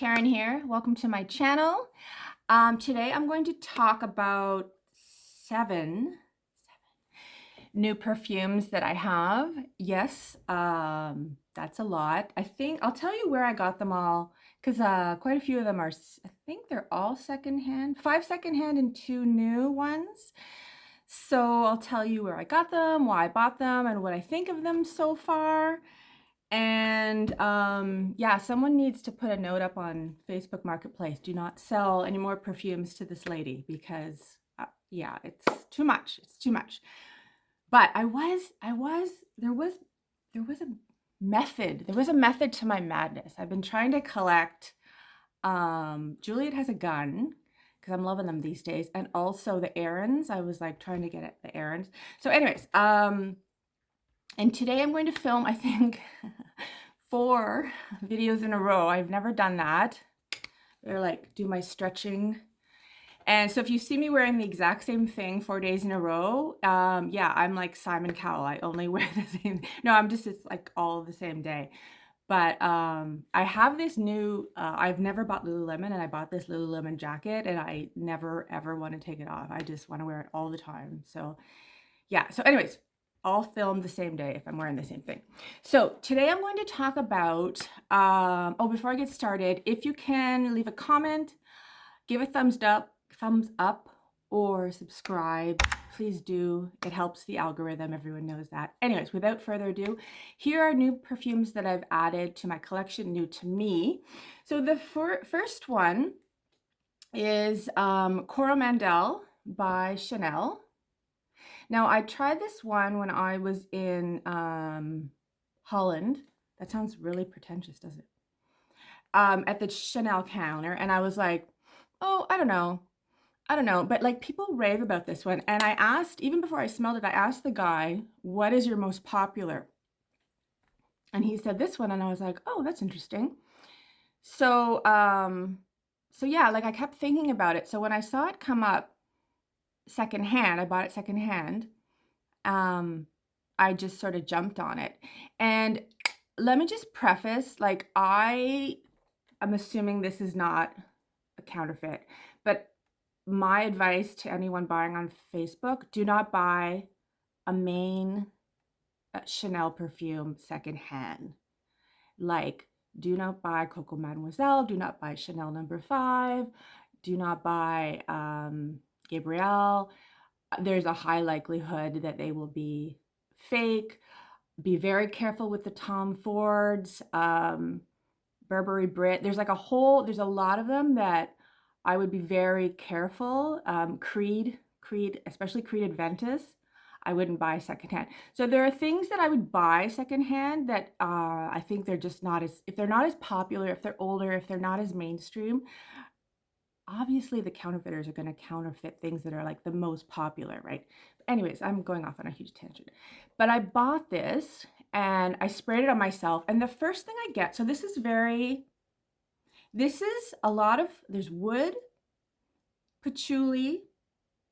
Karen here. Welcome to my channel. Today I'm going to talk about seven new perfumes that I have. Yes, that's a lot. I think I'll tell you where I got them all because quite a few of them are, I think they're all secondhand, 5 secondhand and 2 new ones. So I'll tell you where I got them, why I bought them, and what I think of them so far. And yeah, someone needs to put a note up on Facebook Marketplace. Do not sell any more perfumes to this lady because yeah, it's too much. It's too much. But there was a method. There was a method to my madness. I've been trying to collect Juliette Has a Gun because I'm loving them these days, and also the Aerins. I was like trying to get at the Aerins. So anyways, and today I'm going to film, I think, 4 videos in a row. I've never done that. They're like, do my stretching. And so if you see me wearing the exact same thing 4 days in a row, yeah, I'm like Simon Cowell. I only wear the same. No, it's like all the same day. But I have this new, I've never bought Lululemon, and I bought this Lululemon jacket, and I never, ever want to take it off. I just want to wear it all the time. So yeah, so anyways, all filmed the same day if I'm wearing the same thing. So today I'm going to talk about, oh, before I get started, if you can leave a comment, give a thumbs up, or subscribe, please do. It helps the algorithm, everyone knows that. Anyways, without further ado, here are new perfumes that I've added to my collection, new to me. So the first one is Coromandel by Chanel. Now, I tried this one when I was in Holland. That sounds really pretentious, doesn't it? At the Chanel counter, and I was like, oh, I don't know. But like people rave about this one. And I asked, even before I smelled it, I asked the guy, what is your most popular? And he said this one, and I was like, oh, that's interesting. So, so yeah, like I kept thinking about it. So when I saw it come up secondhand, I bought it secondhand. I just sort of jumped on it. And let me just preface, like I'm assuming this is not a counterfeit, but my advice to anyone buying on Facebook, do not buy a main Chanel perfume secondhand. Like, do not buy Coco Mademoiselle, do not buy Chanel No. 5, do not buy Gabrielle. There's a high likelihood that they will be fake. Be very careful with the Tom Fords, Burberry Brit. There's a lot of them that I would be very careful. Creed, especially Creed Adventus, I wouldn't buy secondhand. So there are things that I would buy secondhand that I think they're just not as, if they're not as popular, if they're older, if they're not as mainstream, obviously the counterfeiters are going to counterfeit things that are like the most popular, right? Anyways, I'm going off on a huge tangent. But I bought this and I sprayed it on myself. And the first thing I get, so this is a lot of, there's wood, patchouli,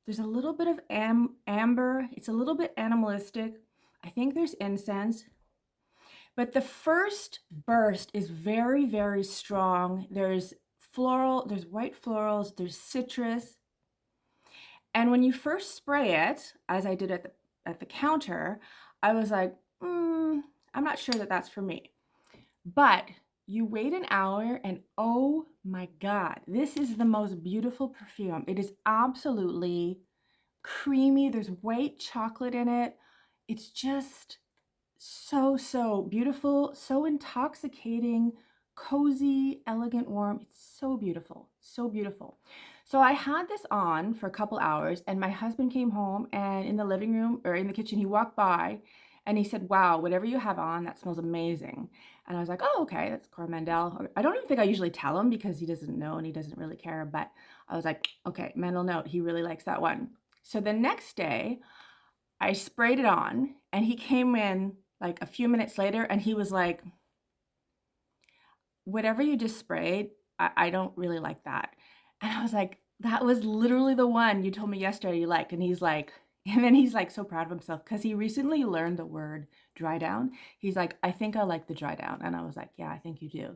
there's a little bit of amber. It's a little bit animalistic. I think there's incense. But the first burst is very, very strong. There's floral, there's white florals, there's citrus. And when you first spray it, as I did at the counter, I was like, I'm not sure that that's for me. But you wait an hour and oh my God, this is the most beautiful perfume. It is absolutely creamy. There's white chocolate in it. It's just so, so beautiful, so intoxicating, cozy, elegant, warm. It's so beautiful, so beautiful. So I had this on for a couple hours, and my husband came home, and in the living room or in the kitchen, he walked by and he said, wow, whatever you have on, that smells amazing. And I was like, oh, okay, that's Coromandel. I don't even think I usually tell him because he doesn't know and he doesn't really care. But I was like, okay, mental note, he really likes that one. So the next day, I sprayed it on, and he came in like a few minutes later, and he was like, whatever you just sprayed, I don't really like that. And I was like, that was literally the one you told me yesterday you liked. And he's like, and then he's like so proud of himself because he recently learned the word dry down. He's like, I think I like the dry down. And I was like, yeah, I think you do.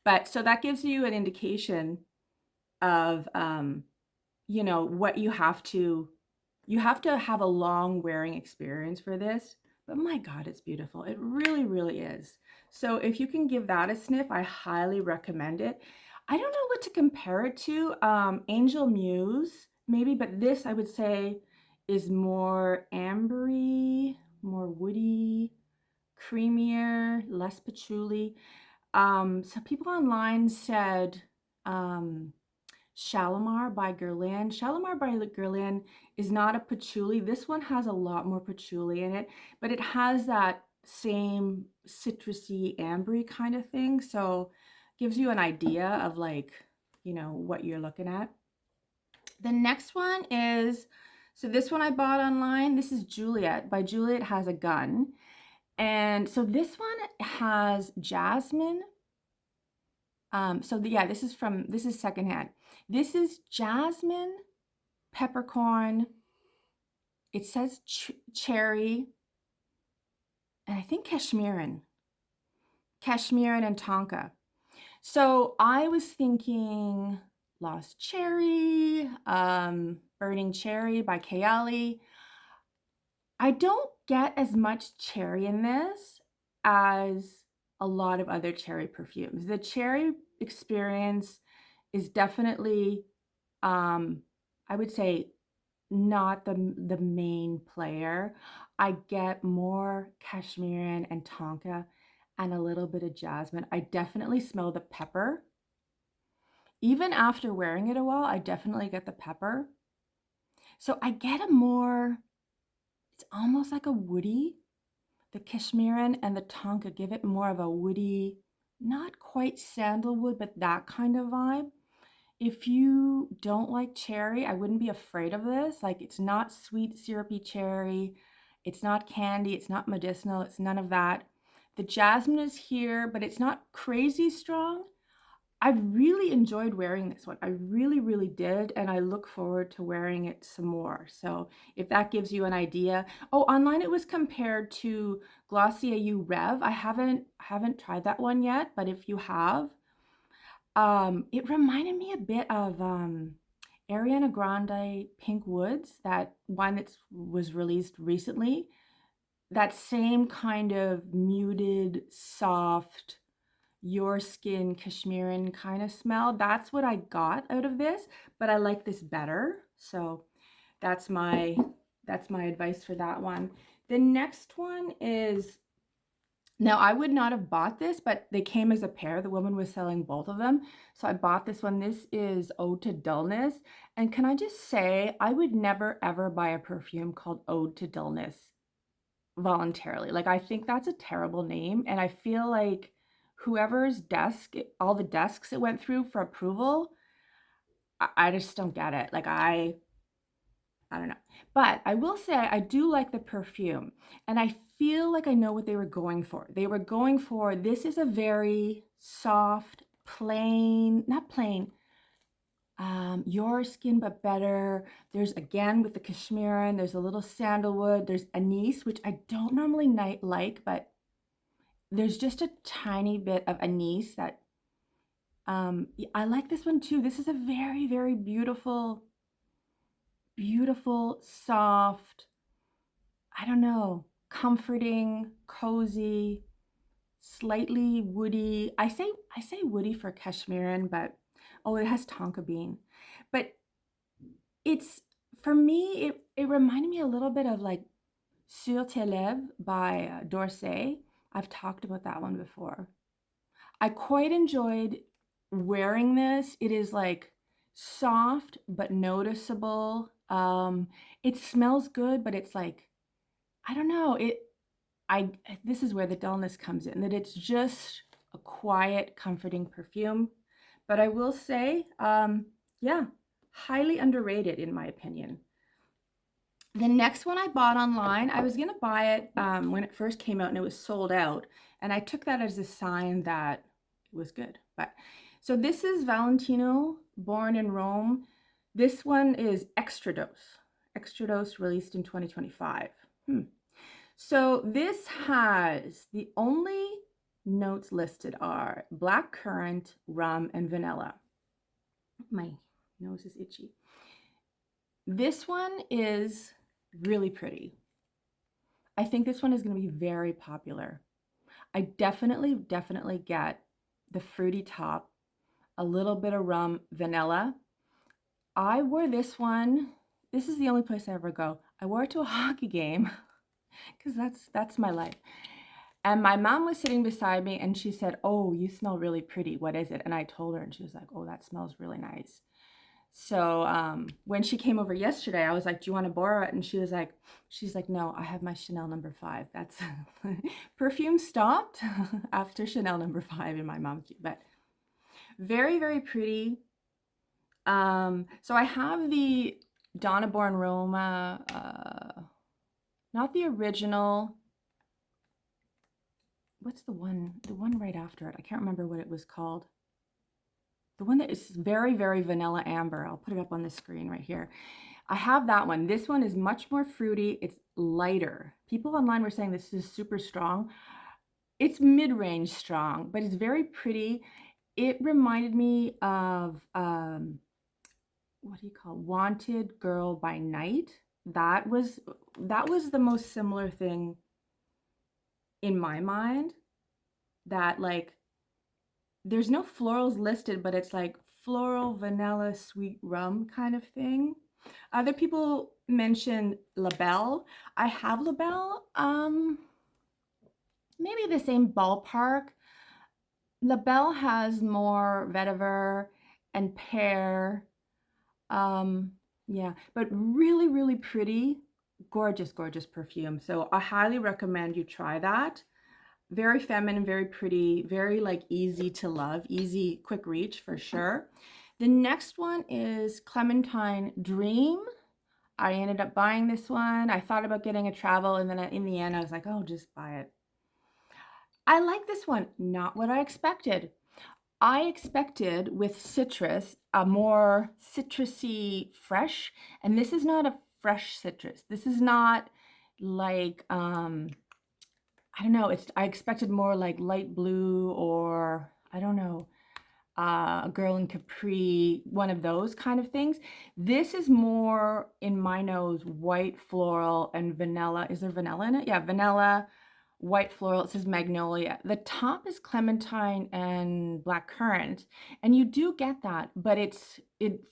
But so that gives you an indication of, you know, what you have to have a long wearing experience for this. But my God, it's beautiful. It really, really is. So if you can give that a sniff, I highly recommend it. I don't know what to compare it to. Angel Muse, maybe, but this I would say is more ambery, more woody, creamier, less patchouli. Some people online said Shalimar by Guerlain. Shalimar by Guerlain is not a patchouli. This one has a lot more patchouli in it, but it has that same citrusy, ambery kind of thing. So gives you an idea of like, you know, what you're looking at. The next one is, so this one I bought online. This is Juliette by Juliette Has a Gun. And so this one has jasmine. Yeah, this is secondhand. This is jasmine, peppercorn. It says cherry, and I think cashmerean and tonka. So I was thinking Lost Cherry, Burning Cherry by Kayali. I don't get as much cherry in this as a lot of other cherry perfumes. The cherry experience is definitely, I would say, not the main player. I get more cashmere and tonka and a little bit of jasmine. I definitely smell the pepper. Even after wearing it a while, I definitely get the pepper. So I get a more, it's almost like a woody. The cashmere and the tonka give it more of a woody, not quite sandalwood, but that kind of vibe. If you don't like cherry, I wouldn't be afraid of this. Like, it's not sweet, syrupy cherry. It's not candy. It's not medicinal. It's none of that. The jasmine is here, but it's not crazy strong. I really enjoyed wearing this one. I really, really did. And I look forward to wearing it some more. So if that gives you an idea. Oh, online it was compared to Glossier U Rev. I haven't tried that one yet, but if you have, it reminded me a bit of Ariana Grande Pink Woods, that one that was released recently. That same kind of muted, soft, your skin cashmerean kind of smell. That's what I got out of this, but I like this better. So that's my advice for that one. The next one is, now I would not have bought this, but they came as a pair. The woman was selling both of them. So I bought this one. This is Ode to Dullness. And can I just say, I would never ever buy a perfume called Ode to Dullness voluntarily. Like, I think that's a terrible name. And I feel like whoever's desk, all the desks it went through for approval, I just don't get it. Like, I don't know. But I will say I do like the perfume, and I feel like I know what they were going for. They were going for, this is a very soft, plain, not plain, your skin but better. There's, again, with the cashmere, and there's a little sandalwood. There's anise, which I don't normally like, but there's just a tiny bit of anise that I like this one too. This is a very, very beautiful, beautiful, soft, I don't know, comforting, cozy, slightly woody. I say woody for cashmerean, but oh, it has tonka bean. But it's, for me, it reminded me a little bit of like Sur tes lèvres by d'Orsay. I've talked about that one before. I quite enjoyed wearing this. It is like soft but noticeable. It smells good, but it's like, I don't know, this is where the dullness comes in, that it's just a quiet, comforting perfume. But I will say, yeah, highly underrated in my opinion. The next one I bought online, I was gonna buy it when it first came out and it was sold out, and I took that as a sign that it was good. But so this is Valentino, born in Rome. This one is Extradose. Extradose, released in 2025. So this has the only notes listed are black currant, rum, and vanilla. My nose is itchy. This one is really pretty. I think this one is going to be very popular. I definitely get the fruity top, a little bit of rum, vanilla. I wore this one. This is the only place I ever go. I wore it to a hockey game because that's my life. And my mom was sitting beside me and she said, "Oh, you smell really pretty. What is it?" And I told her and she was like, "Oh, that smells really nice." So when she came over yesterday, I was like, "Do you want to borrow it?" And she's like, "No, I have my Chanel No. 5. That's Perfume stopped after Chanel No. 5 in my mom's, but very, very pretty. So I have the Donna Born Roma, not the original. What's the one right after it? I can't remember what it was called. The one that is very, very vanilla amber. I'll put it up on the screen right here. I have that one. This one is much more fruity. It's lighter. People online were saying this is super strong. It's mid-range strong, but it's very pretty. It reminded me of, what do you call it? Wanted Girl by Night. That was the most similar thing in my mind. That like, there's no florals listed, but it's like floral, vanilla, sweet rum kind of thing. Other people mentioned La Belle. I have La Belle, maybe the same ballpark. La Belle has more vetiver and pear. Yeah, but really, really pretty, gorgeous, gorgeous perfume. So I highly recommend you try that. Very feminine, very pretty, very like easy to love, easy, quick reach for sure. The next one is Clementine Dream. I ended up buying this one. I thought about getting a travel, and then in the end, I was like, oh, just buy it. I like this one, not what I expected. I expected with citrus a more citrusy fresh, and this is not a fresh citrus. This is not like I don't know, I expected more like light blue, or I don't know, a girl in capri, one of those kind of things. This is more, in my nose, white floral and vanilla. Is there vanilla in it? Yeah, vanilla, white floral. It says magnolia. The top is clementine and black currant, and you do get that, but it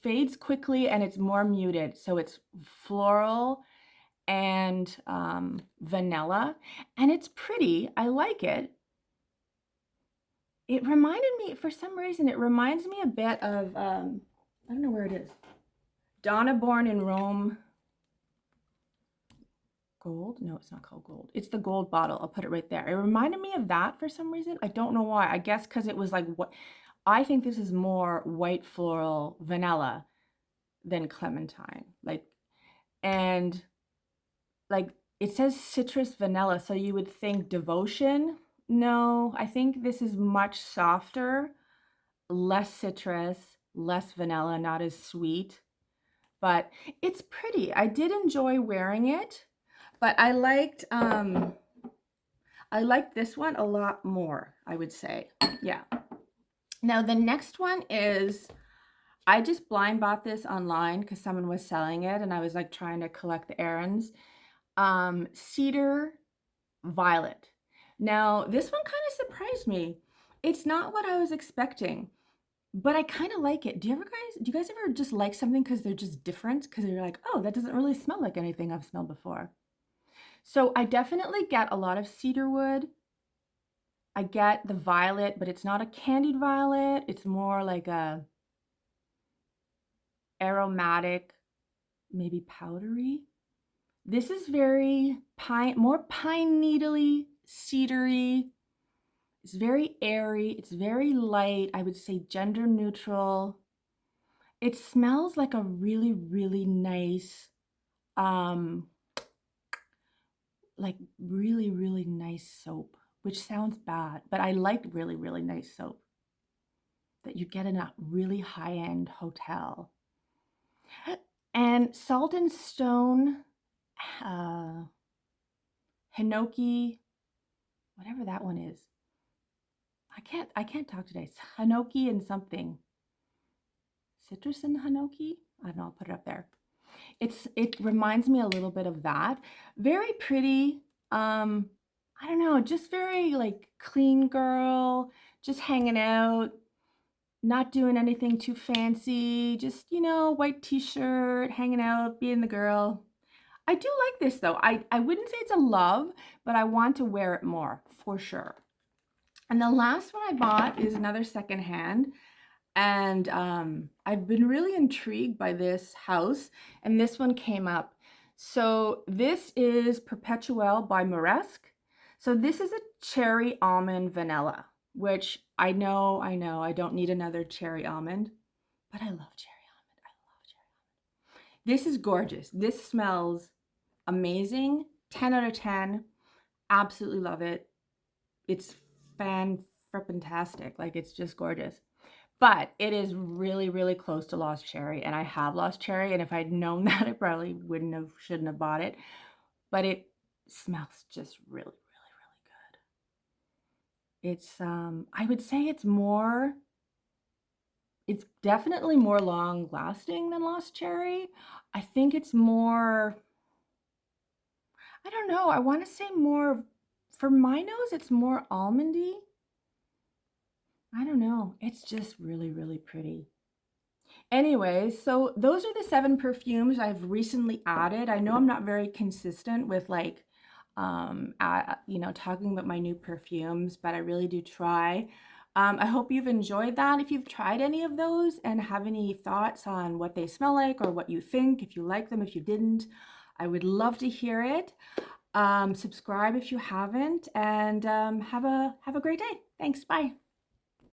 fades quickly and it's more muted. So it's floral and vanilla, and it's pretty. I like it. It reminded me, for some reason, it reminds me a bit of, I don't know where it is. Donna Born in Rome. Gold? No, it's not called gold. It's the gold bottle. I'll put it right there. It reminded me of that for some reason. I don't know why. I guess because it was like, what I think this is more white floral vanilla than clementine. Like, and like it says citrus vanilla, so you would think devotion. No, I think this is much softer, less citrus, less vanilla, not as sweet, but it's pretty. I did enjoy wearing it, but I liked this one a lot more, I would say. Yeah. Now the next one is, I just blind bought this online because someone was selling it and I was like trying to collect the errands. Cedar Violet. Now this one kind of surprised me. It's not what I was expecting, but I kind of like it. Do you guys ever just like something because they're just different? Because you're like, oh, that doesn't really smell like anything I've smelled before. So I definitely get a lot of cedar wood. I get the violet, but it's not a candied violet. It's more like a aromatic, maybe powdery. This is very more pine needly, cedary. It's very airy. It's very light. I would say gender neutral. It smells like a really, really nice, like really, really nice soap, which sounds bad, but I like really, really nice soap that you get in a really high-end hotel. And Salt and Stone, Hinoki, whatever that one is. I can't talk today. It's Hanoki and something. Citrus and Hanoki? I don't know, I'll put it up there. It reminds me a little bit of that. Very pretty. I don't know, just very like clean girl, just hanging out, not doing anything too fancy, just, you know, white t-shirt, hanging out, being the girl. I do like this though. I wouldn't say it's a love, but I want to wear it more for sure. And the last one I bought is another secondhand. And I've been really intrigued by this house, and this one came up. So this is Perpetual by Moresque. So this is a cherry almond vanilla, which I know, I don't need another cherry almond, but I love cherry almond. I love cherry almond. This is gorgeous. This smells amazing. 10 out of 10. Absolutely love it. It's fan-frippantastic. Like, it's just gorgeous. But it is really, really close to Lost Cherry, and I have Lost Cherry, and if I'd known that, I probably shouldn't have bought it. But it smells just really, really, really good. It's, I would say it's definitely more long lasting than Lost Cherry. I think it's more, I don't know, I want to say more, for my nose, it's more almondy. I don't know. It's just really, really pretty. Anyways, so those are the 7 perfumes I've recently added. I know I'm not very consistent with like, you know, talking about my new perfumes, but I really do try. I hope you've enjoyed that. If you've tried any of those and have any thoughts on what they smell like or what you think, if you like them, if you didn't, I would love to hear it. Subscribe if you haven't, and have a great day. Thanks. Bye.